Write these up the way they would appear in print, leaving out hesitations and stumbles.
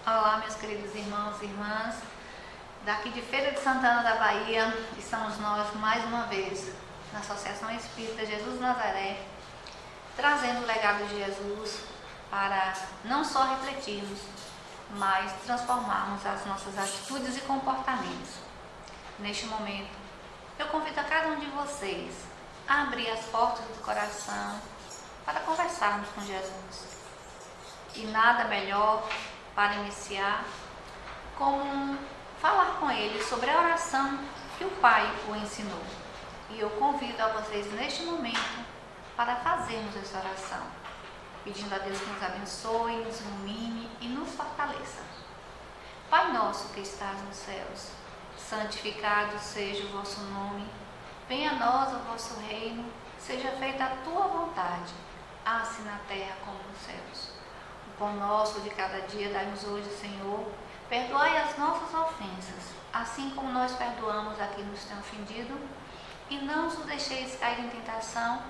Olá, meus queridos irmãos e irmãs, daqui de Feira de Santana da Bahia, estamos nós mais uma vez na Associação Espírita Jesus Nazaré, trazendo o legado de Jesus para não só refletirmos, mas transformarmos as nossas atitudes e comportamentos. Neste momento, eu convido a cada um de vocês a abrir as portas do coração para conversarmos com Jesus. E nada melhor para iniciar como falar com Ele sobre a oração que o Pai o ensinou. E eu convido a vocês neste momento para fazermos essa oração, pedindo a Deus que nos abençoe, nos ilumine e nos fortaleça. Pai nosso que estás nos céus, santificado seja o vosso nome, venha a nós o vosso reino, seja feita a tua vontade, assim na terra como nos céus. O pão nosso de cada dia dai-nos hoje, Senhor, perdoai as nossas ofensas, assim como nós perdoamos a quem nos tem ofendido, e não nos deixeis cair em tentação,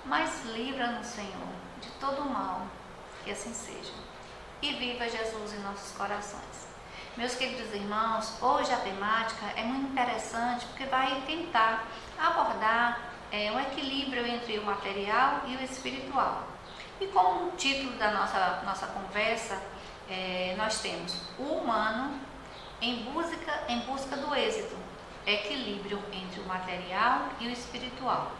mas livra-nos, Senhor, de todo o mal, que assim seja. E viva Jesus em nossos corações. Meus queridos irmãos, hoje a temática é muito interessante porque vai tentar abordar um equilíbrio entre o material e o espiritual. E como título da nossa conversa, nós temos o humano em busca do êxito, equilíbrio entre o material e o espiritual.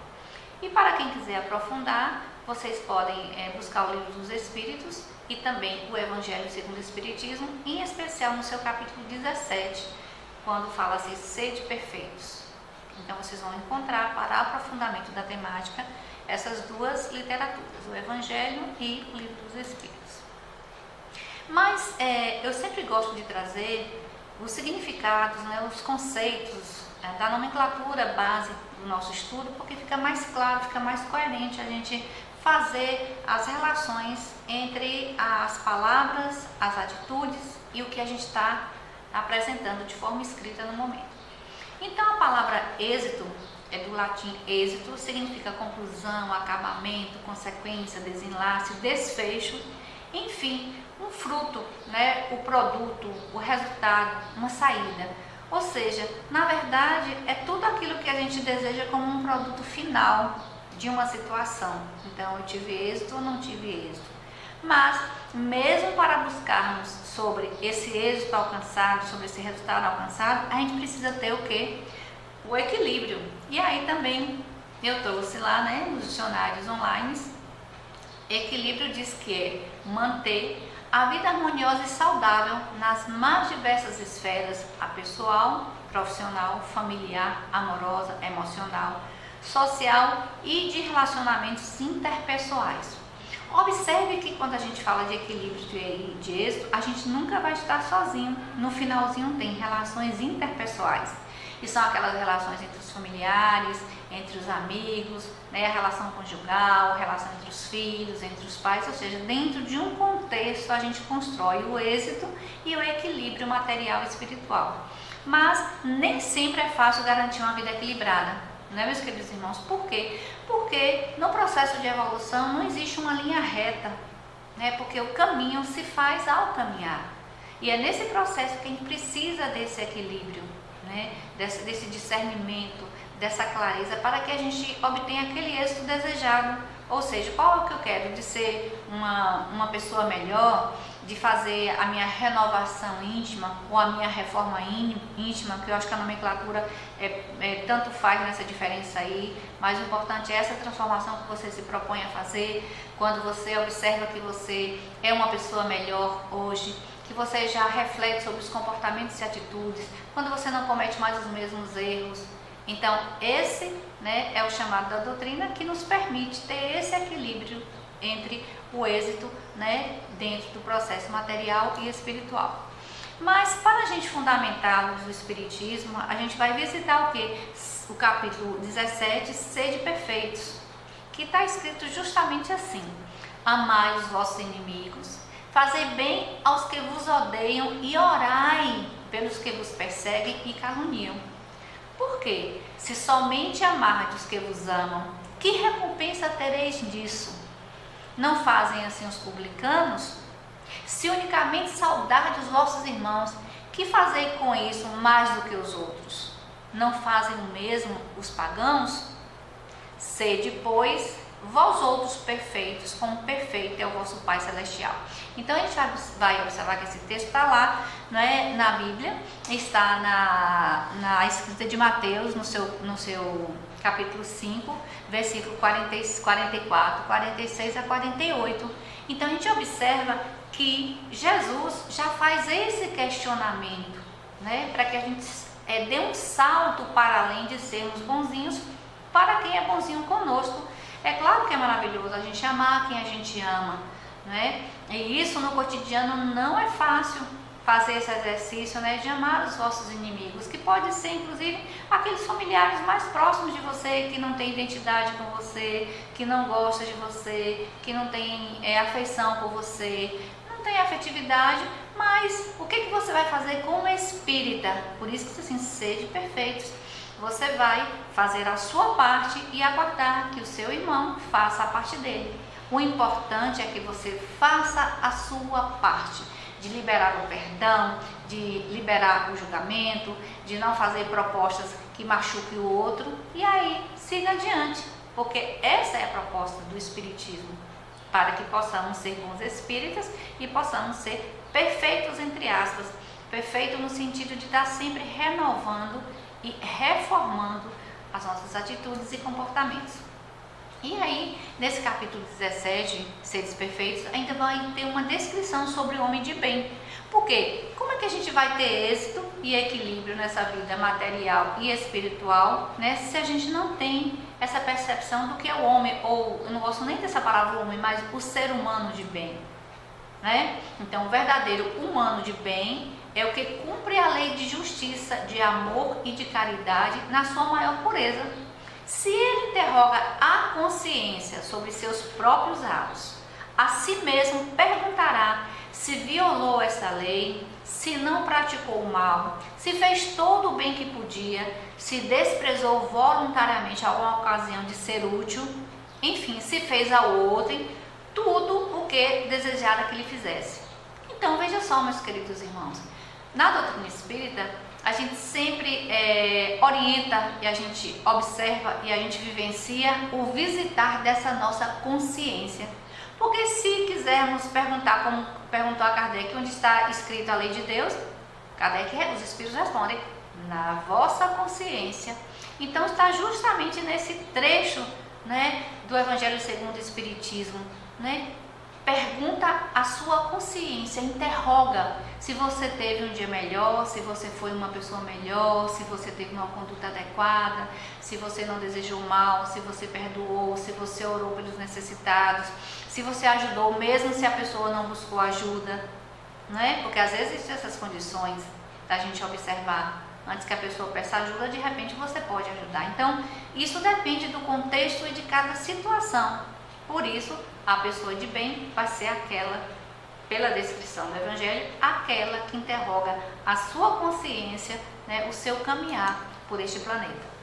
E para quem quiser aprofundar, vocês podem buscar o Livro dos Espíritos e também o Evangelho segundo o Espiritismo, em especial no seu capítulo 17, quando fala assim, sede perfeitos. Então vocês vão encontrar para aprofundamento da temática essas duas literaturas, o Evangelho e o Livro dos Espíritos. Mas eu sempre gosto de trazer os significados, os conceitos da nomenclatura base do nosso estudo, porque fica mais claro, fica mais coerente a gente fazer as relações entre as palavras, as atitudes e o que a gente está apresentando de forma escrita no momento. Então a palavra êxito é do latim êxito, significa conclusão, acabamento, consequência, desenlace, desfecho, enfim, um fruto, o produto, o resultado, uma saída. Ou seja, na verdade, é tudo aquilo que a gente deseja como um produto final de uma situação. Então, eu tive êxito ou não tive êxito. Mas, mesmo para buscarmos sobre esse êxito alcançado, sobre esse resultado alcançado, a gente precisa ter o quê? O equilíbrio. E aí também eu trouxe lá, nos dicionários online, equilíbrio diz que é manter a vida harmoniosa e saudável nas mais diversas esferas, a pessoal, profissional, familiar, amorosa, emocional, social e de relacionamentos interpessoais. Observe que quando a gente fala de equilíbrio e de êxito, a gente nunca vai estar sozinho. No finalzinho tem relações interpessoais. E são aquelas relações entre os familiares, entre os amigos, a relação conjugal, a relação entre os filhos, entre os pais, ou seja, dentro de um contexto a gente constrói o êxito e o equilíbrio material e espiritual. Mas nem sempre é fácil garantir uma vida equilibrada, meus queridos irmãos? Por quê? Porque no processo de evolução não existe uma linha reta, porque o caminho se faz ao caminhar. E é nesse processo que a gente precisa desse equilíbrio, desse discernimento, dessa clareza, para que a gente obtenha aquele êxito desejado. Ou seja, qual é o que eu quero? De ser uma pessoa melhor, de fazer a minha renovação íntima ou a minha reforma íntima, que eu acho que a nomenclatura tanto faz nessa diferença aí, mas o importante é essa transformação que você se propõe a fazer, quando você observa que você é uma pessoa melhor hoje, que você já reflete sobre os comportamentos e atitudes, quando você não comete mais os mesmos erros. Então, esse é o chamado da doutrina que nos permite ter esse equilíbrio entre o êxito dentro do processo material e espiritual. Mas para a gente fundamentar o Espiritismo, a gente vai visitar o quê? O capítulo 17, Sede Perfeitos, que está escrito justamente assim: amai os vossos inimigos, fazei bem aos que vos odeiam e orai pelos que vos perseguem e caluniam. Por quê? Se somente amardes os que vos amam, que recompensa tereis disso? Não fazem assim os publicanos? Se unicamente saudardes os vossos irmãos, que fazei com isso mais do que os outros? Não fazem o mesmo os pagãos? Sede, pois, vós outros perfeitos, como perfeito é o vosso Pai Celestial. Então a gente vai observar que esse texto está lá, né, na Bíblia, está na escrita de Mateus, no seu capítulo 5, versículo 44, 46 a 48. Então a gente observa que Jesus já faz esse questionamento, né, para que a gente dê um salto para além de sermos bonzinhos para quem é bonzinho conosco. É claro que é maravilhoso a gente amar quem a gente ama, né? E isso no cotidiano não é fácil, fazer esse exercício, né, de amar os vossos inimigos, que pode ser inclusive aqueles familiares mais próximos de você, que não tem identidade com você, que não gosta de você, que não tem afeição por você, não tem afetividade, mas o que você vai fazer como espírita? Por isso que assim, sede perfeitos. Você vai fazer a sua parte e aguardar que o seu irmão faça a parte dele. O importante é que você faça a sua parte, de liberar o perdão, de liberar o julgamento, de não fazer propostas que machuquem o outro, e aí siga adiante, porque essa é a proposta do Espiritismo, para que possamos ser bons espíritas e possamos ser perfeitos, entre aspas, perfeito no sentido de estar sempre renovando e reformando as nossas atitudes e comportamentos. E aí, nesse capítulo 17, Seres Perfeitos, ainda vai ter uma descrição sobre o homem de bem. Por quê? Como é que a gente vai ter êxito e equilíbrio nessa vida material e espiritual, né, se a gente não tem essa percepção do que é o homem, ou eu não gosto nem dessa palavra homem, mas o ser humano de bem, né? Então, o verdadeiro humano de bem é o que cumpre a lei de justiça, de amor e de caridade na sua maior pureza. Se ele interroga a consciência sobre seus próprios atos, a si mesmo perguntará se violou essa lei, se não praticou o mal, se fez todo o bem que podia, se desprezou voluntariamente alguma ocasião de ser útil, enfim, se fez ao outrem tudo o que desejara que lhe fizesse. Então, veja só, meus queridos irmãos, na doutrina espírita, a gente sempre orienta e a gente observa e a gente vivencia o visitar dessa nossa consciência. Porque se quisermos perguntar, como perguntou a Kardec, onde está escrito a lei de Deus, Kardec, os Espíritos respondem, na vossa consciência. Então está justamente nesse trecho, né, do Evangelho segundo o Espiritismo, né? Pergunta a sua consciência, interroga se você teve um dia melhor, se você foi uma pessoa melhor, se você teve uma conduta adequada, se você não desejou mal, se você perdoou, se você orou pelos necessitados, se você ajudou mesmo se a pessoa não buscou ajuda, né? Porque às vezes existem essas condições da gente observar. Antes que a pessoa peça ajuda, de repente você pode ajudar. Então, isso depende do contexto e de cada situação. Por isso, a pessoa de bem vai ser aquela, pela descrição do Evangelho, aquela que interroga a sua consciência, né, o seu caminhar por este planeta.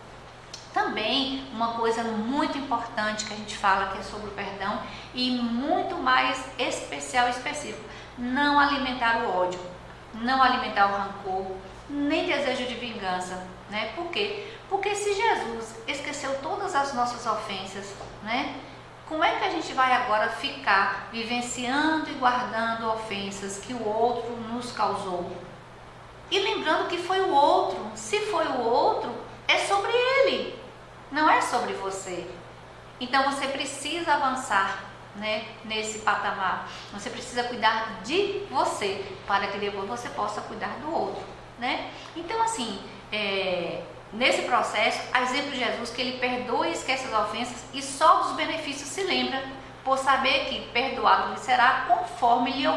Também, uma coisa muito importante que a gente fala, que é sobre o perdão, e muito mais especial e específico, não alimentar o ódio, não alimentar o rancor, nem desejo de vingança, né? Por quê? Porque se Jesus esqueceu todas as nossas ofensas, né? Como é que a gente vai agora ficar vivenciando e guardando ofensas que o outro nos causou? E lembrando que foi o outro, se foi o outro, é sobre ele, não é sobre você. Então você precisa avançar, né, nesse patamar. Você precisa cuidar de você, para que depois você possa cuidar do outro, né? Então assim, nesse processo, a exemplo de Jesus, que ele perdoa e esquece as ofensas e só dos benefícios se lembra, por saber que perdoado lhe será conforme lhe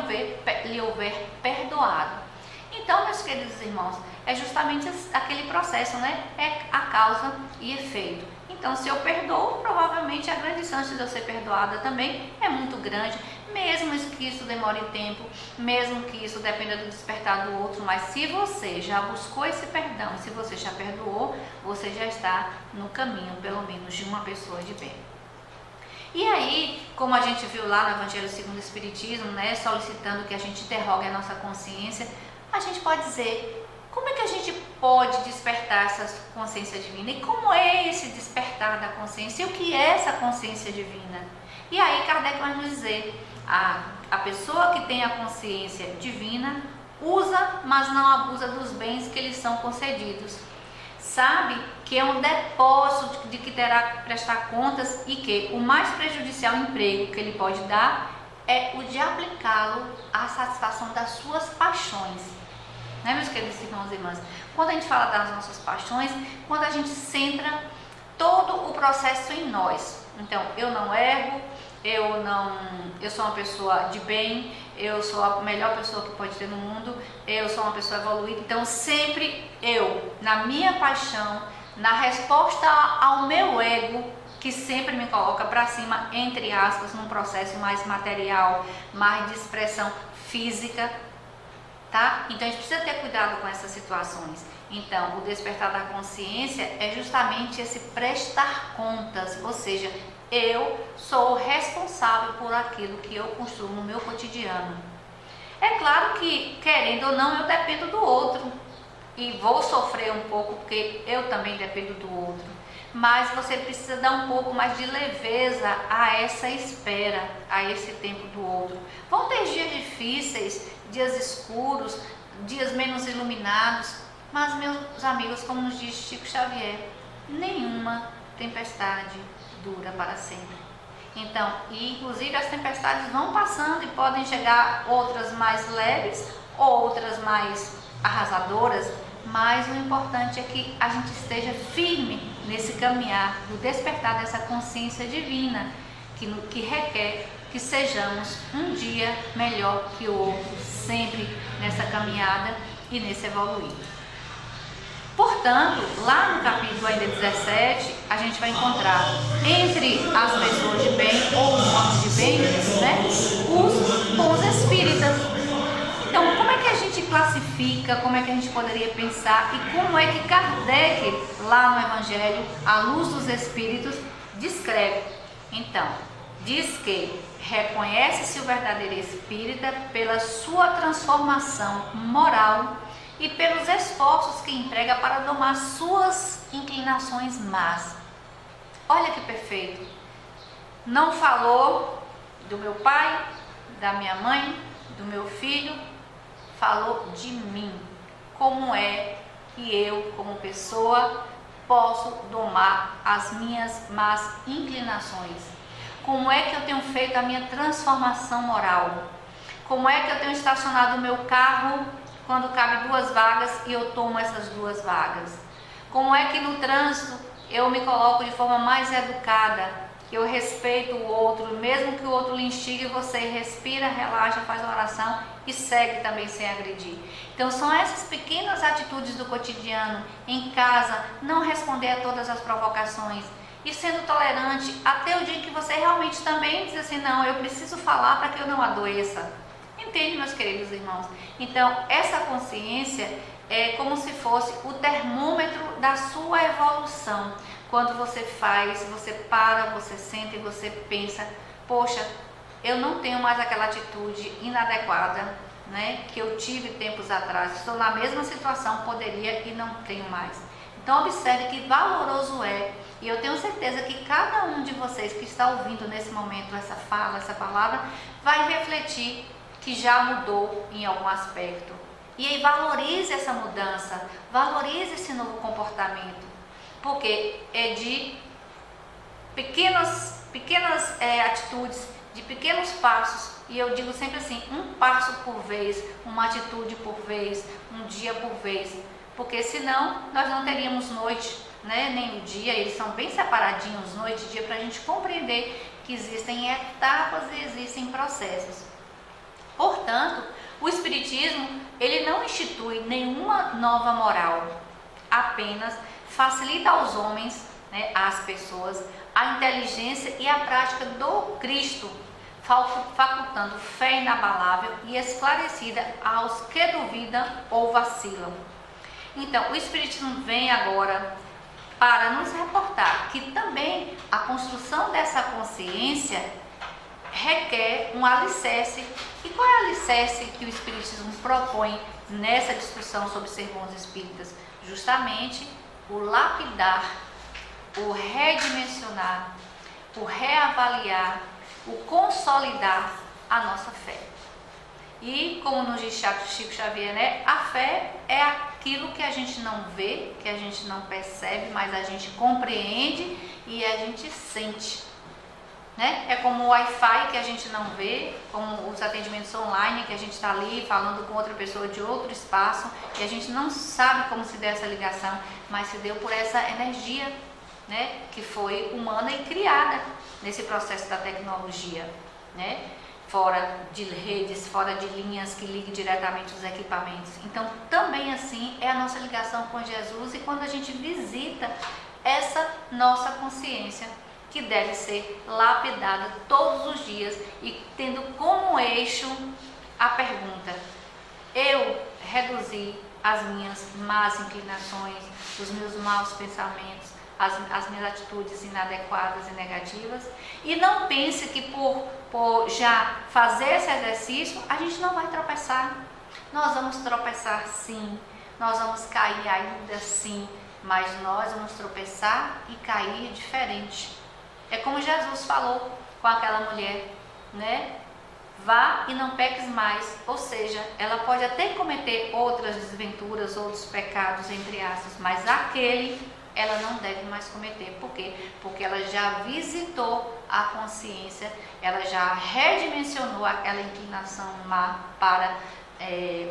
houver perdoado. Então, meus queridos irmãos, é justamente aquele processo, né? É a causa e efeito. Então, se eu perdoo, provavelmente a grande chance de eu ser perdoada também é muito grande, mesmo que isso demore tempo, mesmo que isso dependa do despertar do outro, mas se você já buscou esse perdão, se você já perdoou, você já está no caminho, pelo menos, de uma pessoa de bem. E aí, como a gente viu lá no Evangelho segundo o Espiritismo, né, solicitando que a gente interrogue a nossa consciência, a gente pode dizer, como é que a gente pode despertar essa consciência divina? E como é esse despertar da consciência? E o que é essa consciência divina? E aí Kardec vai nos dizer, a pessoa que tem a consciência divina usa, mas não abusa dos bens que lhes são concedidos. Sabe que é um depósito de que terá que prestar contas e que o mais prejudicial emprego que ele pode dar é o de aplicá-lo à satisfação das suas paixões. Né, meus queridos irmãos e irmãs? Quando a gente fala das nossas paixões, quando a gente centra todo o processo em nós. Então, eu não erro, eu sou uma pessoa de bem, eu sou a melhor pessoa que pode ter no mundo, eu sou uma pessoa evoluída. Então, sempre eu, na minha paixão, na resposta ao meu ego, que sempre me coloca para cima, entre aspas, num processo mais material, mais de expressão física, tá? Então, a gente precisa ter cuidado com essas situações. Então, o despertar da consciência é justamente esse prestar contas, ou seja, eu sou responsável por aquilo que eu construo no meu cotidiano. É claro que, querendo ou não, eu dependo do outro e vou sofrer um pouco porque eu também dependo do outro. Mas você precisa dar um pouco mais de leveza a essa espera, a esse tempo do outro. Vão ter dias difíceis, dias escuros, dias menos iluminados, mas, meus amigos, como nos diz Chico Xavier, nenhuma tempestade dura para sempre. Então, inclusive as tempestades vão passando e podem chegar outras mais leves, outras mais arrasadoras, mas o importante é que a gente esteja firme nesse caminhar do despertar dessa consciência divina, que requer que sejamos um dia melhor que o outro, sempre nessa caminhada e nesse evoluir. Portanto, lá no capítulo ainda 17, a gente vai encontrar entre as pessoas de bem ou os homens de bem, né, os bons espíritas. Então, como é que a gente classifica, como é que a gente poderia pensar e como é que Kardec, lá no Evangelho, à luz dos Espíritos, descreve? Então, diz que reconhece-se o verdadeiro espírita pela sua transformação moral e pelos esforços que emprega para domar suas inclinações más. Olha que perfeito! Não falou do meu pai, da minha mãe, do meu filho, falou de mim. Como é que eu, como pessoa, posso domar as minhas más inclinações? Como é que eu tenho feito a minha transformação moral? Como é que eu tenho estacionado o meu carro quando cabe 2 vagas e eu tomo essas 2 vagas? Como é que no trânsito eu me coloco de forma mais educada, eu respeito o outro, mesmo que o outro lhe instigue, você respira, relaxa, faz a oração e segue também sem agredir. Então são essas pequenas atitudes do cotidiano, em casa, não responder a todas as provocações e sendo tolerante até o dia que você realmente também diz assim, não, eu preciso falar para que eu não adoeça. Entende, meus queridos irmãos? Então, essa consciência é como se fosse o termômetro da sua evolução. Quando você faz, você para, você senta e você pensa, poxa, eu não tenho mais aquela atitude inadequada, né, que eu tive tempos atrás. Estou na mesma situação, poderia e não tenho mais. Então, observe que valoroso é, e eu tenho certeza que cada um de vocês que está ouvindo nesse momento essa fala, essa palavra, vai refletir que já mudou em algum aspecto. E aí valorize essa mudança, valorize esse novo comportamento, porque é de pequenas atitudes, de pequenos passos, e eu digo sempre assim, um passo por vez, uma atitude por vez, um dia por vez, porque senão nós não teríamos noite, né, nem o dia, eles são bem separadinhos, noite e dia, para a gente compreender que existem etapas e existem processos. Portanto, o Espiritismo, ele não institui nenhuma nova moral, apenas facilita aos homens, né, às pessoas, a inteligência e a prática do Cristo, facultando fé inabalável e esclarecida aos que duvidam ou vacilam. Então, o Espiritismo vem agora para nos reportar que também a construção dessa consciência requer um alicerce. E qual é o alicerce que o Espiritismo propõe nessa discussão sobre ser bons espíritas? Justamente o lapidar, o redimensionar, o reavaliar, o consolidar a nossa fé. E como nos diz Chico Xavier, né, a fé é aquilo que a gente não vê, que a gente não percebe, mas a gente compreende e a gente sente. Né? É como o Wi-Fi que a gente não vê, como os atendimentos online que a gente está ali falando com outra pessoa de outro espaço e a gente não sabe como se deu essa ligação, mas se deu por essa energia, né, que foi humana e criada nesse processo da tecnologia, né? Fora de redes, fora de linhas que liguem diretamente os equipamentos. Então, também assim é a nossa ligação com Jesus e quando a gente visita essa nossa consciência, que deve ser lapidada todos os dias e tendo como eixo a pergunta: eu reduzi as minhas más inclinações, os meus maus pensamentos, as minhas atitudes inadequadas e negativas? E não pense que por já fazer esse exercício, a gente não vai tropeçar. Nós vamos tropeçar sim, nós vamos cair ainda sim, mas nós vamos tropeçar e cair diferente. É como Jesus falou com aquela mulher, né? Vá e não peques mais. Ou seja, ela pode até cometer outras desventuras, outros pecados, entre aspas, mas aquele ela não deve mais cometer. Por quê? Porque ela já visitou a consciência, ela já redimensionou aquela inclinação má para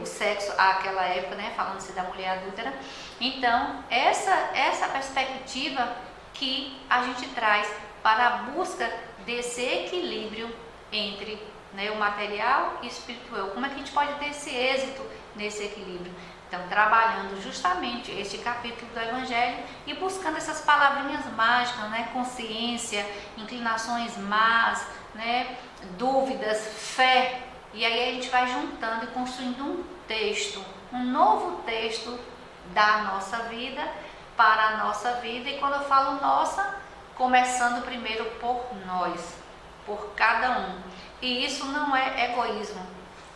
o sexo àquela época, né? Falando-se da mulher adúltera. Então, essa perspectiva que a gente traz para a busca desse equilíbrio entre, né, o material e o espiritual. Como é que a gente pode ter esse êxito nesse equilíbrio? Então, trabalhando justamente este capítulo do Evangelho e buscando essas palavrinhas mágicas, né? Consciência, inclinações más, né? Dúvidas, fé. E aí a gente vai juntando e construindo um texto, um novo texto da nossa vida, para a nossa vida. E quando eu falo nossa, começando primeiro por nós, por cada um. E isso não é egoísmo,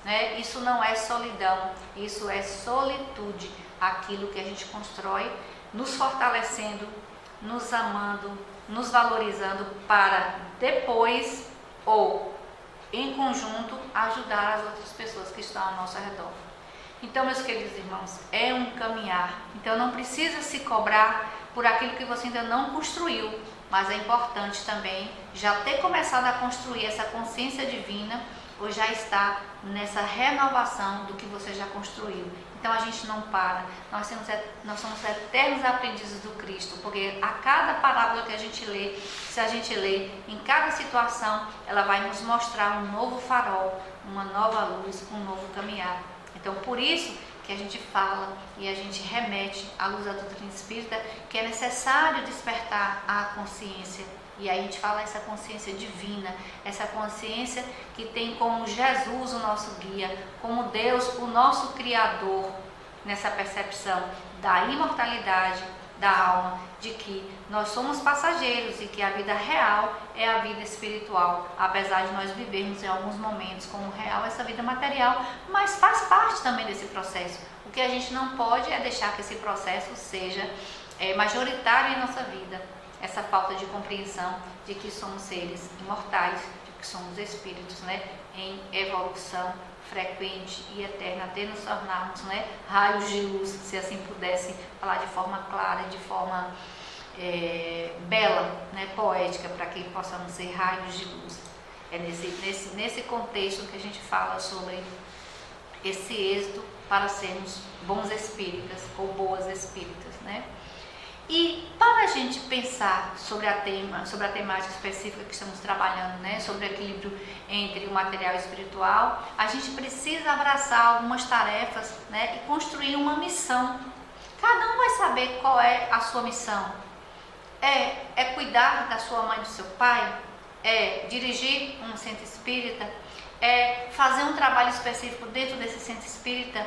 né? Isso não é solidão, isso é solitude. Aquilo que a gente constrói, nos fortalecendo, nos amando, nos valorizando para depois ou em conjunto ajudar as outras pessoas que estão ao nosso redor. Então, meus queridos irmãos, é um caminhar. Então não precisa se cobrar por aquilo que você ainda não construiu, mas é importante também já ter começado a construir essa consciência divina ou já está nessa renovação do que você já construiu. Então a gente não para, nós somos eternos aprendizes do Cristo, porque a cada parábola que a gente lê, se a gente lê em cada situação, ela vai nos mostrar um novo farol, uma nova luz, um novo caminhar. Então por isso que a gente fala e a gente remete à luz da doutrina espírita que é necessário despertar a consciência. E aí a gente fala essa consciência divina, essa consciência que tem como Jesus o nosso guia, como Deus o nosso Criador, nessa percepção da imortalidade da alma, de que nós somos passageiros e que a vida real é a vida espiritual, apesar de nós vivermos em alguns momentos como real essa vida material, mas faz parte também desse processo. O que a gente não pode é deixar que esse processo seja majoritário em nossa vida, essa falta de compreensão de que somos seres imortais, de que somos espíritos, né, em evolução frequente e eterna, até nos tornarmos, né, raios de luz, se assim pudesse falar de forma clara, de forma bela, né, poética, para que possamos ser raios de luz. É nesse contexto que a gente fala sobre esse êxito para sermos bons espíritas ou boas espíritas, né? E para a gente pensar sobre a temática específica que estamos trabalhando, né, sobre o equilíbrio entre o material e o espiritual, a gente precisa abraçar algumas tarefas, né, e construir uma missão. Cada um vai saber qual é a sua missão. É cuidar da sua mãe e do seu pai? É dirigir um centro espírita? É fazer um trabalho específico dentro desse centro espírita?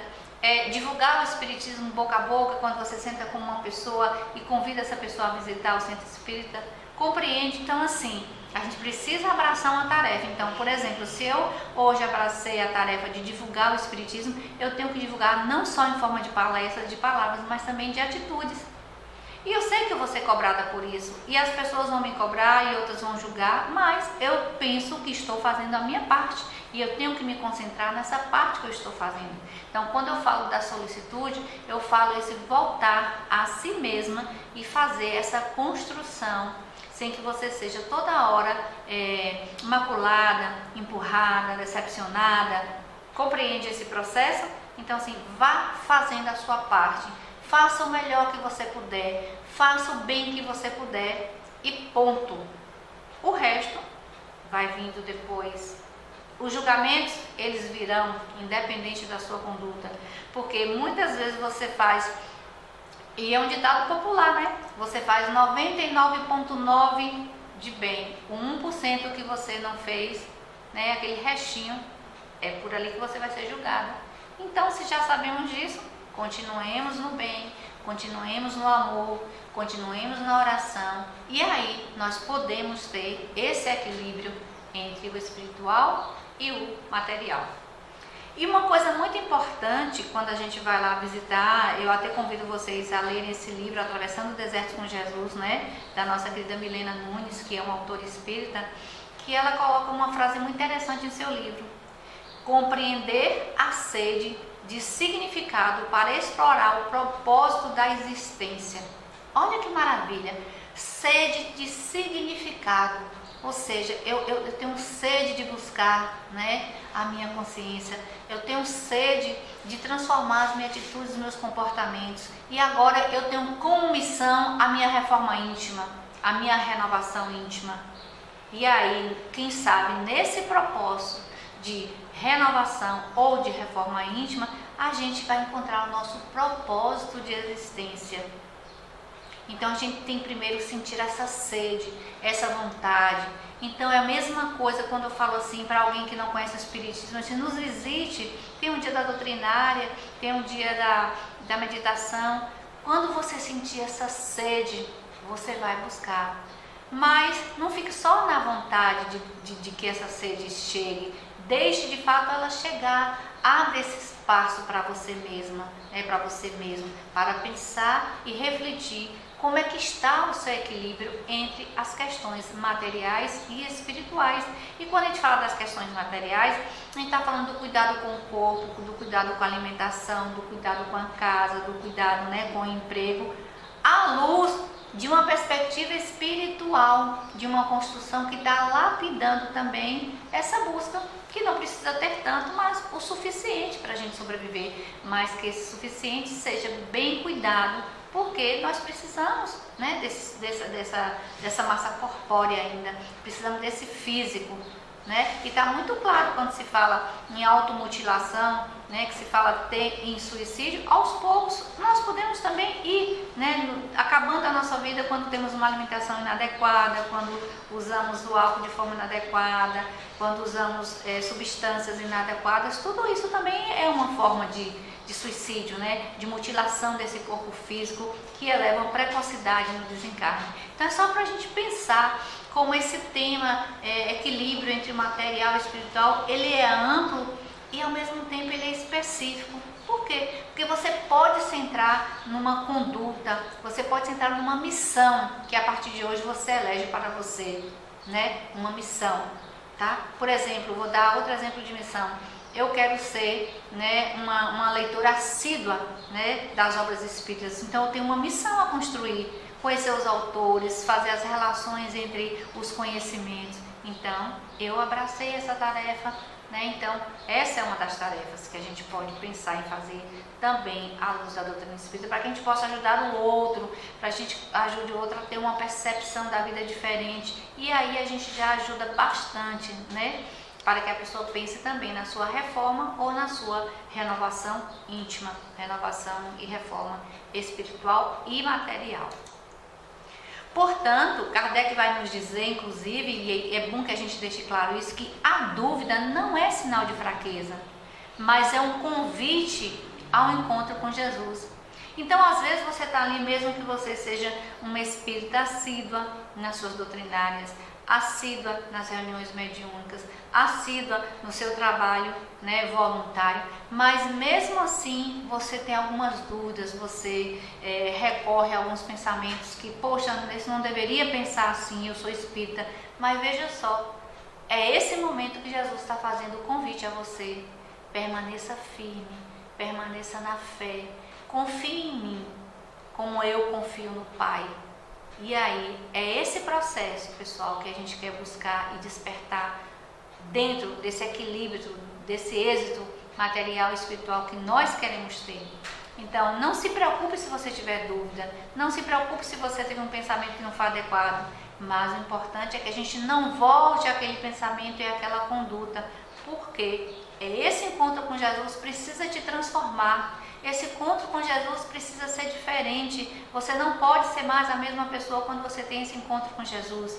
divulgar o espiritismo boca a boca quando você senta com uma pessoa e convida essa pessoa a visitar o centro espírita. Compreende? Então, assim, a gente precisa abraçar uma tarefa. Então, por exemplo, se eu hoje abracei a tarefa de divulgar o espiritismo, eu tenho que divulgar não só em forma de palestras, de palavras, mas também de atitudes. E eu sei que eu vou ser cobrada por isso, e as pessoas vão me cobrar e outras vão julgar, mas eu penso que estou fazendo a minha parte e eu tenho que me concentrar nessa parte que eu estou fazendo. Então, quando eu falo da solicitude, eu falo esse voltar a si mesma e fazer essa construção, sem que você seja toda hora maculada, empurrada, decepcionada. Compreende esse processo? Então, assim, vá fazendo a sua parte. Faça o melhor que você puder, faça o bem que você puder e ponto. O resto vai vindo depois. Os julgamentos, eles virão, independente da sua conduta, porque muitas vezes você faz, e é um ditado popular, né? Você faz 99,9% de bem, o 1% que você não fez, né? Aquele restinho, é por ali que você vai ser julgado. Então, se já sabemos disso, continuemos no bem, continuemos no amor, continuemos na oração, e aí nós podemos ter esse equilíbrio entre o espiritual e o material. E uma coisa muito importante quando a gente vai lá visitar, eu até convido vocês a lerem esse livro, Atravessando o Deserto com Jesus, né, da nossa querida Milena Nunes, que é uma autora espírita, que ela coloca uma frase muito interessante em seu livro: compreender a sede de significado para explorar o propósito da existência. Olha que maravilha! Sede de significado, ou seja, eu tenho sede de buscar, né, a minha consciência, eu tenho sede de transformar as minhas atitudes, os meus comportamentos, e agora eu tenho como missão a minha reforma íntima, a minha renovação íntima. E aí, quem sabe, nesse propósito de renovação ou de reforma íntima, a gente vai encontrar o nosso propósito de existência. Então a gente tem primeiro sentir essa sede, essa vontade. Então é a mesma coisa quando eu falo assim para alguém que não conhece o espiritismo, assim, nos visite, tem um dia da doutrinária, tem um dia da meditação. Quando você sentir essa sede, você vai buscar. Mas não fique só na vontade de que essa sede chegue. Deixe de fato ela chegar. Abre esse espaço para você mesma, né, para você mesmo, para pensar e refletir como é que está o seu equilíbrio entre as questões materiais e espirituais. E quando a gente fala das questões materiais, a gente está falando do cuidado com o corpo, do cuidado com a alimentação, do cuidado com a casa, do cuidado, né, com o emprego, à luz de uma perspectiva espiritual, de uma construção que está lapidando também essa busca, que não precisa ter tanto, mas o suficiente para a gente sobreviver, mas que esse suficiente seja bem cuidado, porque nós precisamos, né, dessa massa corpórea ainda, precisamos desse físico, né? E está muito claro quando se fala em automutilação, né, que se fala em suicídio, aos poucos nós podemos também ir, né, acabando a nossa vida quando temos uma alimentação inadequada, quando usamos o álcool de forma inadequada, quando usamos substâncias inadequadas. Tudo isso também é uma forma de suicídio, né, de mutilação desse corpo físico que eleva a precocidade no desencarne. Então é só para a gente pensar como esse tema, equilíbrio entre material e espiritual, ele é amplo e ao mesmo tempo ele é específico. Por quê? Porque você pode centrar numa conduta, você pode centrar numa missão que a partir de hoje você elege para você, né? Uma missão, tá? Por exemplo, vou dar outro exemplo de missão. Eu quero ser, né, uma leitora assídua, né, das obras espíritas, então eu tenho uma missão a construir, conhecer os autores, fazer as relações entre os conhecimentos. Então, eu abracei essa tarefa, né? Então, essa é uma das tarefas que a gente pode pensar em fazer também à luz da doutrina espírita, para que a gente possa ajudar o outro, para a gente ajude o outro a ter uma percepção da vida diferente, e aí a gente já ajuda bastante, né? Para que a pessoa pense também na sua reforma ou na sua renovação íntima, renovação e reforma espiritual e material. Portanto, Kardec vai nos dizer, inclusive, e é bom que a gente deixe claro isso, que a dúvida não é sinal de fraqueza, mas é um convite ao encontro com Jesus. Então, às vezes você está ali, mesmo que você seja uma espírita assídua nas suas doutrinárias, assídua nas reuniões mediúnicas, assídua no seu trabalho, né, voluntário, mas mesmo assim você tem algumas dúvidas, você recorre a alguns pensamentos que, poxa, isso não deveria pensar assim, eu sou espírita, mas veja só, é esse momento que Jesus está fazendo o convite a você: permaneça firme, permaneça na fé, confie em mim, como eu confio no Pai. E aí, é esse processo, pessoal, que a gente quer buscar e despertar dentro desse equilíbrio, desse êxito material e espiritual que nós queremos ter. Então, não se preocupe se você tiver dúvida, não se preocupe se você teve um pensamento que não foi adequado, mas o importante é que a gente não volte àquele pensamento e àquela conduta, porque esse encontro com Jesus precisa te transformar. Esse encontro com Jesus precisa ser diferente. Você não pode ser mais a mesma pessoa quando você tem esse encontro com Jesus.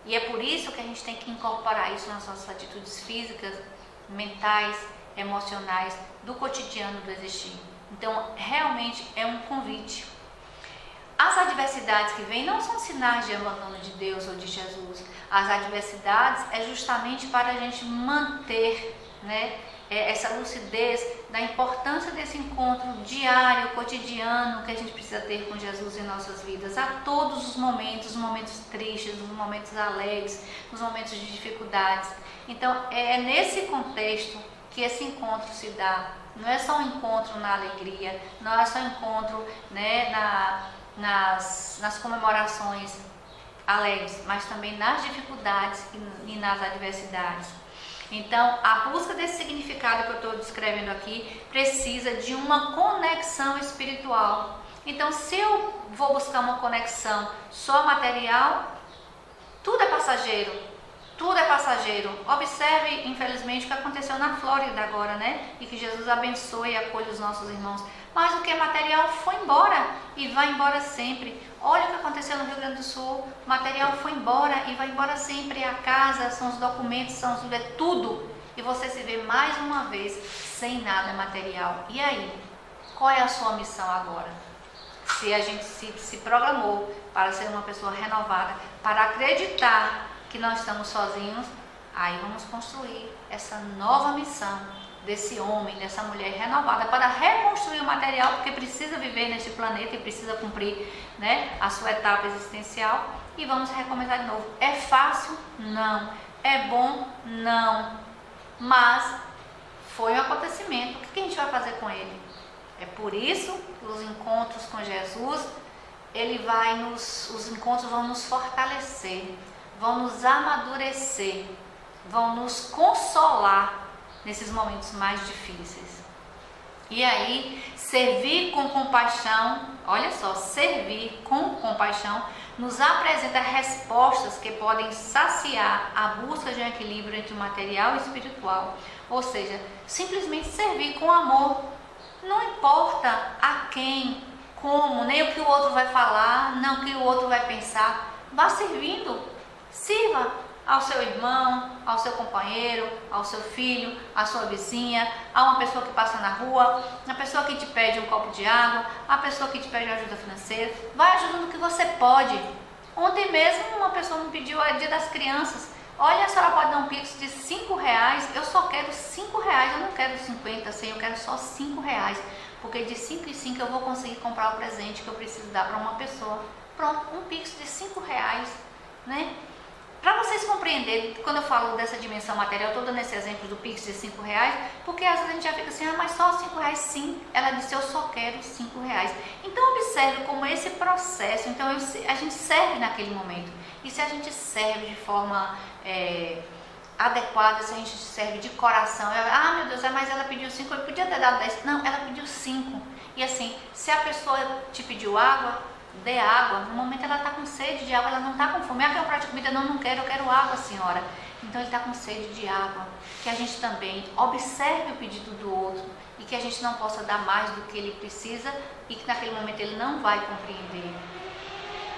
E é por isso que a gente tem que incorporar isso nas nossas atitudes físicas, mentais, emocionais, do cotidiano do existir. Então, realmente é um convite. As adversidades que vêm não são sinais de abandono de Deus ou de Jesus. As adversidades é justamente para a gente manter, né, essa lucidez da importância desse encontro diário, cotidiano que a gente precisa ter com Jesus em nossas vidas, a todos os momentos tristes, os momentos alegres, os momentos de dificuldades. Então é nesse contexto que esse encontro se dá. Não é só um encontro na alegria, não é só um encontro, né, nas comemorações alegres, mas também nas dificuldades e nas adversidades. Então, a busca desse significado que eu estou descrevendo aqui precisa de uma conexão espiritual. Então, se eu vou buscar uma conexão só material, tudo é passageiro. Tudo é passageiro. Observe, infelizmente, o que aconteceu na Flórida agora, né? E que Jesus abençoe e acolha os nossos irmãos. Mas o que é material foi embora e vai embora sempre. Olha o que aconteceu no Rio Grande do Sul. O material foi embora e vai embora sempre. A casa, são os documentos, é tudo. E você se vê mais uma vez sem nada material. E aí? Qual é a sua missão agora? Se a gente se programou para ser uma pessoa renovada, para acreditar que nós estamos sozinhos, aí vamos construir essa nova missão desse homem, dessa mulher renovada, para reconstruir o material, porque precisa viver neste planeta e precisa cumprir, né, a sua etapa existencial, e vamos recomeçar de novo. É fácil? Não. É bom? Não. Mas foi um acontecimento. O que a gente vai fazer com ele? É por isso que os encontros com Jesus, os encontros vão nos fortalecer, vão nos amadurecer, vão nos consolar nesses momentos mais difíceis. E aí, servir com compaixão, olha só, servir com compaixão nos apresenta respostas que podem saciar a busca de um equilíbrio entre o material e o espiritual. Ou seja, simplesmente servir com amor. Não importa a quem, como, nem o que o outro vai falar, não o que o outro vai pensar. Vá servindo. Sirva ao seu irmão, ao seu companheiro, ao seu filho, à sua vizinha, a uma pessoa que passa na rua, a pessoa que te pede um copo de água, a pessoa que te pede ajuda financeira. Vai ajudando o que você pode. Ontem mesmo uma pessoa me pediu a Dia das Crianças. Olha, a senhora pode dar um pix de R$5, eu só quero R$5, eu não quero 50, 100, eu quero só R$5, porque de 5 em 5 eu vou conseguir comprar o presente que eu preciso dar para uma pessoa. Pronto, um pix de R$5, né? Para vocês compreenderem, quando eu falo dessa dimensão material, estou dando esse exemplo do Pix de R$5, porque às vezes a gente já fica assim, mas só R$5? Sim, ela disse, eu só quero R$5. Então observe como esse processo, então a gente serve naquele momento. E se a gente serve de forma adequada, se a gente serve de coração, meu Deus, mas ela pediu 5, eu podia ter dado 10. Não, ela pediu 5. E assim, se a pessoa te pediu água, dê água. No momento ela está com sede de água, ela não está com fome. Quer um prato de comida? Não quero, eu quero água, senhora. Então ele está com sede de água. Que a gente também observe o pedido do outro e que a gente não possa dar mais do que ele precisa e que naquele momento ele não vai compreender.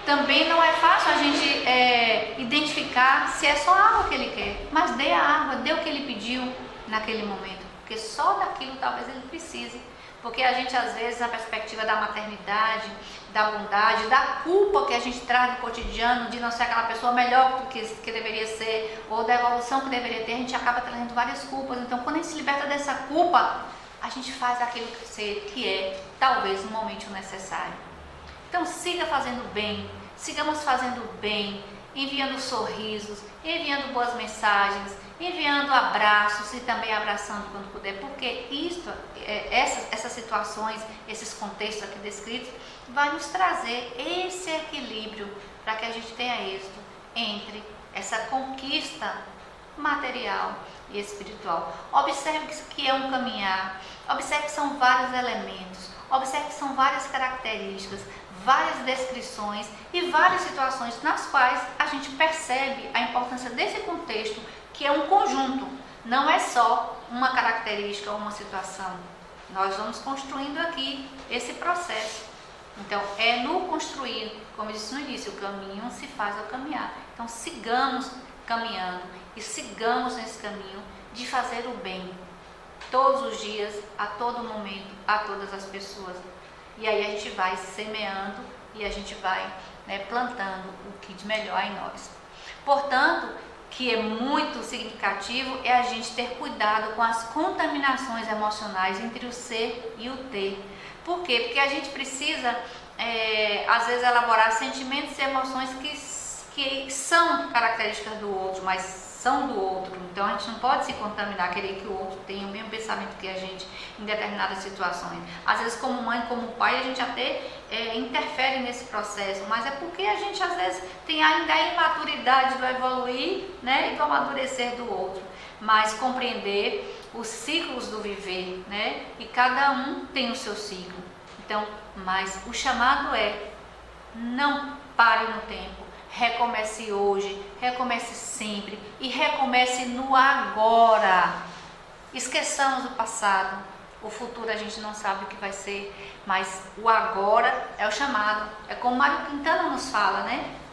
Também não é fácil a gente identificar se é só água que ele quer, mas dê a água, dê o que ele pediu naquele momento, porque só daquilo talvez ele precise. Porque a gente, às vezes, na perspectiva da maternidade, da bondade, da culpa que a gente traz no cotidiano de não ser aquela pessoa melhor que deveria ser, ou da evolução que deveria ter, a gente acaba trazendo várias culpas. Então, quando a gente se liberta dessa culpa, a gente faz aquilo que é, talvez, no momento necessário. Então, siga fazendo bem, sigamos fazendo bem, enviando sorrisos, enviando boas mensagens, enviando abraços e também abraçando quando puder, porque essas situações, esses contextos aqui descritos, vai nos trazer esse equilíbrio para que a gente tenha êxito entre essa conquista material e espiritual. Observe que é um caminhar, observe que são vários elementos, observe que são várias características, várias descrições e várias situações nas quais a gente percebe a importância desse contexto, que é um conjunto, não é só uma característica ou uma situação. Nós vamos construindo aqui esse processo. Então, é no construir, como eu disse no início, o caminho se faz ao caminhar. Então, sigamos caminhando e sigamos nesse caminho de fazer o bem, todos os dias, a todo momento, a todas as pessoas. E aí a gente vai semeando e a gente vai plantando o que de melhor em nós. Portanto, que é muito significativo é a gente ter cuidado com as contaminações emocionais entre o ser e o ter. Por quê? Porque a gente precisa, às vezes, elaborar sentimentos e emoções que são características do outro, mas são do outro. Então, a gente não pode se contaminar, querer que o outro tenha o mesmo pensamento que a gente em determinadas situações. Às vezes, como mãe, como pai, a gente até interfere nesse processo, mas é porque a gente, às vezes, tem ainda a imaturidade do evoluir, e do amadurecer do outro. Mas compreender os ciclos do viver, e cada um tem o seu ciclo. Então, mas o chamado é: não pare no tempo, recomece hoje, recomece sempre e recomece no agora. Esqueçamos o passado, o futuro a gente não sabe o que vai ser, mas o agora é o chamado. É como Mário Quintana nos fala,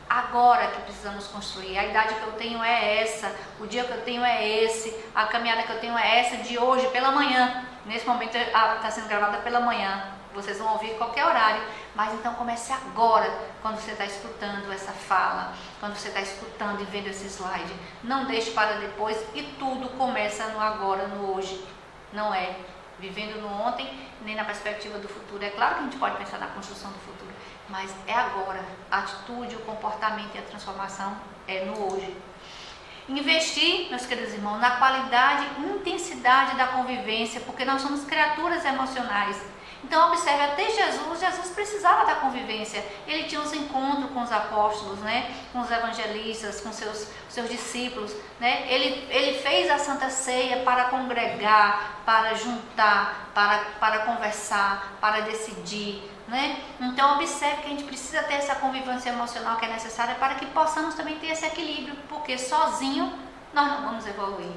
agora que precisamos construir. A idade que eu tenho é essa, o dia que eu tenho é esse, a caminhada que eu tenho é essa, de hoje pela manhã. Nesse momento está sendo gravada pela manhã, vocês vão ouvir em qualquer horário, mas então comece agora, quando você está escutando essa fala, quando você está escutando e vendo esse slide. Não deixe para depois, e tudo começa no agora, no hoje. Não é vivendo no ontem, nem na perspectiva do futuro. É claro que a gente pode pensar na construção do futuro, mas é agora. A atitude, o comportamento e a transformação é no hoje. Investir, meus queridos irmãos, na qualidade e intensidade da convivência, porque nós somos criaturas emocionais. Então, observe, até Jesus precisava da convivência. Ele tinha os encontros com os apóstolos, com os evangelistas, com seus discípulos. Ele fez a Santa Ceia para congregar, para juntar, para conversar, para decidir. Então, observe que a gente precisa ter essa convivência emocional que é necessária para que possamos também ter esse equilíbrio, porque sozinho nós não vamos evoluir.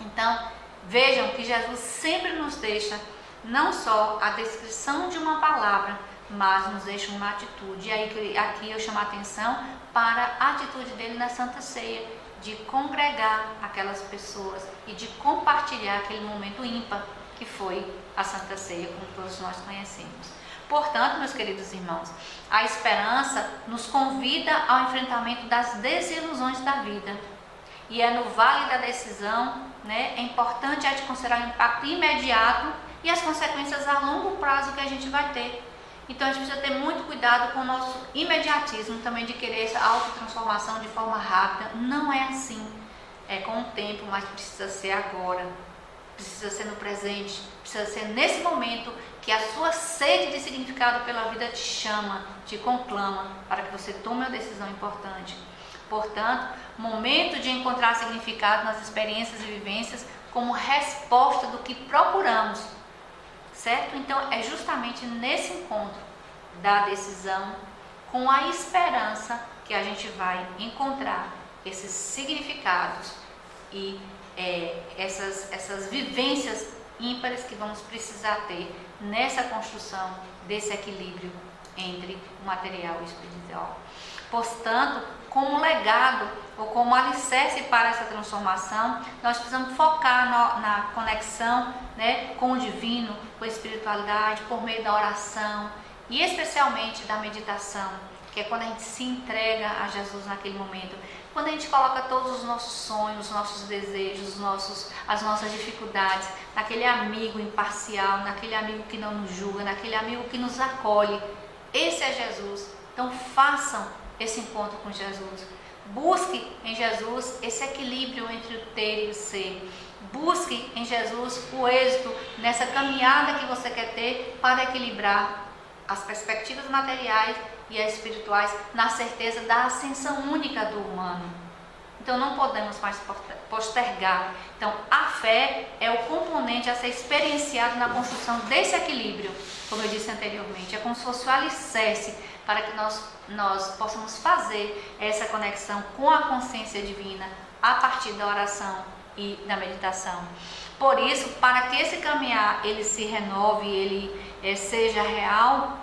Então, vejam que Jesus sempre nos deixa não só a descrição de uma palavra, mas nos deixa uma atitude. E aí, aqui eu chamo a atenção para a atitude dele na Santa Ceia, de congregar aquelas pessoas e de compartilhar aquele momento ímpar que foi a Santa Ceia, como todos nós conhecemos. Portanto, meus queridos irmãos, a esperança nos convida ao enfrentamento das desilusões da vida. E é no vale da decisão, é importante a gente considerar o impacto imediato e as consequências a longo prazo que a gente vai ter. Então, a gente precisa ter muito cuidado com o nosso imediatismo também, de querer essa autotransformação de forma rápida. Não é assim. É com o tempo, mas precisa ser agora. Precisa ser no presente. Precisa ser nesse momento que a sua sede de significado pela vida te chama, te conclama, para que você tome uma decisão importante. Portanto, momento de encontrar significado nas experiências e vivências como resposta do que procuramos. Certo? Então, é justamente nesse encontro da decisão com a esperança que a gente vai encontrar esses significados e essas vivências ímpares que vamos precisar ter nessa construção desse equilíbrio entre o material e o espiritual. Portanto, como legado ou como alicerce para essa transformação, nós precisamos focar na conexão, né, com o divino, com a espiritualidade, por meio da oração e especialmente da meditação, que é quando a gente se entrega a Jesus naquele momento, quando a gente coloca todos os nossos sonhos, os nossos desejos, as nossas dificuldades, naquele amigo imparcial, naquele amigo que não nos julga, naquele amigo que nos acolhe. Esse é Jesus. Então façam esse encontro com Jesus. Busque em Jesus esse equilíbrio entre o ter e o ser. Busque em Jesus o êxito nessa caminhada que você quer ter para equilibrar as perspectivas materiais e as espirituais na certeza da ascensão única do humano. Então não podemos mais postergar. Então a fé é o componente a ser experienciado na construção desse equilíbrio, como eu disse anteriormente. É como se fosse o alicerce para que nós possamos fazer essa conexão com a consciência divina a partir da oração e da meditação. Por isso, para que esse caminhar ele se renove, ele seja real,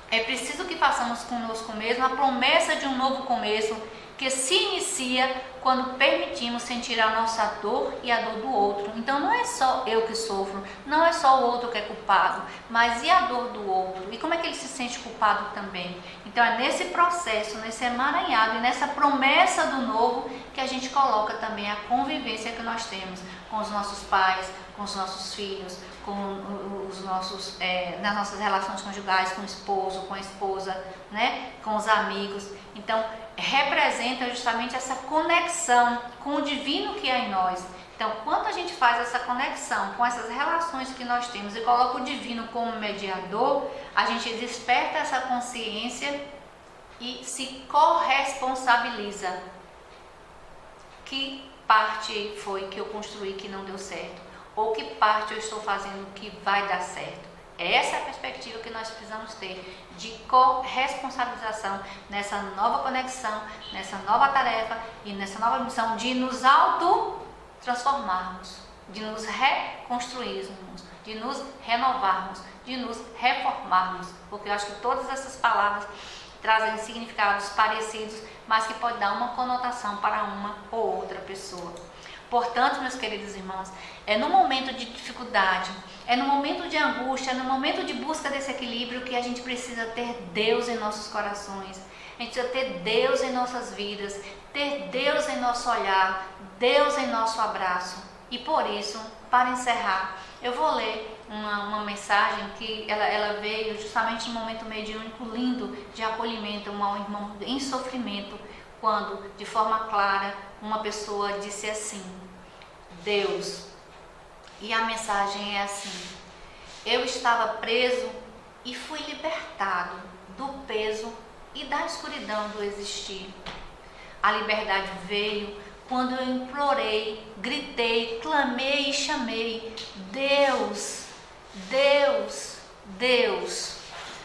é preciso que façamos conosco mesmo a promessa de um novo começo que se inicia quando permitimos sentir a nossa dor e a dor do outro. Então não é só eu que sofro, não é só o outro que é culpado, mas e a dor do outro? E como é que ele se sente culpado também? Então é nesse processo, nesse emaranhado e nessa promessa do novo que a gente coloca também a convivência que nós temos com os nossos pais, com os nossos filhos, com os nossos, nas nossas relações conjugais, com o esposo, com a esposa, né? Com os amigos. Então representa justamente essa conexão com o divino que há em nós. Então, quando a gente faz essa conexão com essas relações que nós temos e coloca o divino como mediador, a gente desperta essa consciência e se corresponsabiliza. Que parte foi que eu construí que não deu certo? Ou que parte eu estou fazendo que vai dar certo? Essa é a perspectiva que nós precisamos ter de corresponsabilização nessa nova conexão, nessa nova tarefa e nessa nova missão de nos auto-transformarmos, de nos reconstruirmos, de nos renovarmos, de nos reformarmos, porque eu acho que todas essas palavras trazem significados parecidos, mas que pode dar uma conotação para uma ou outra pessoa. Portanto, meus queridos irmãos, é no momento de dificuldade, é no momento de angústia, é no momento de busca desse equilíbrio que a gente precisa ter Deus em nossos corações. A gente precisa ter Deus em nossas vidas, ter Deus em nosso olhar, Deus em nosso abraço. E por isso, para encerrar, eu vou ler uma mensagem que ela veio justamente num momento mediúnico lindo de acolhimento a um irmão em sofrimento, quando, de forma clara, uma pessoa disse assim: Deus. E a mensagem é assim: eu estava preso e fui libertado do peso e da escuridão do existir. A liberdade veio quando eu implorei, gritei, clamei e chamei: Deus, Deus, Deus.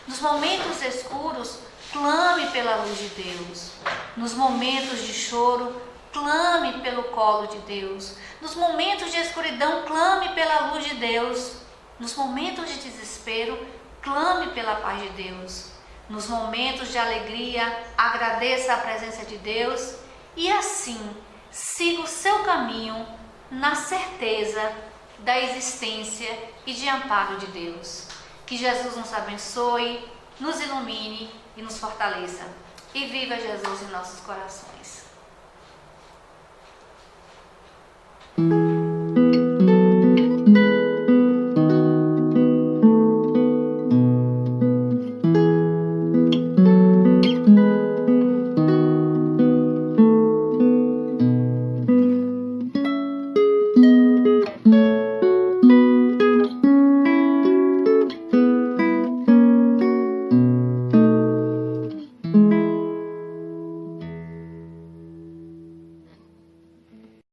Nos momentos escuros, clame pela luz de Deus. Nos momentos de choro, clame pelo colo de Deus. Nos momentos de escuridão, clame pela luz de Deus. Nos momentos de desespero, clame pela paz de Deus. Nos momentos de alegria, agradeça a presença de Deus e assim siga o seu caminho na certeza da existência e de amparo de Deus. Que Jesus nos abençoe, nos ilumine e nos fortaleça. E viva Jesus em nossos corações.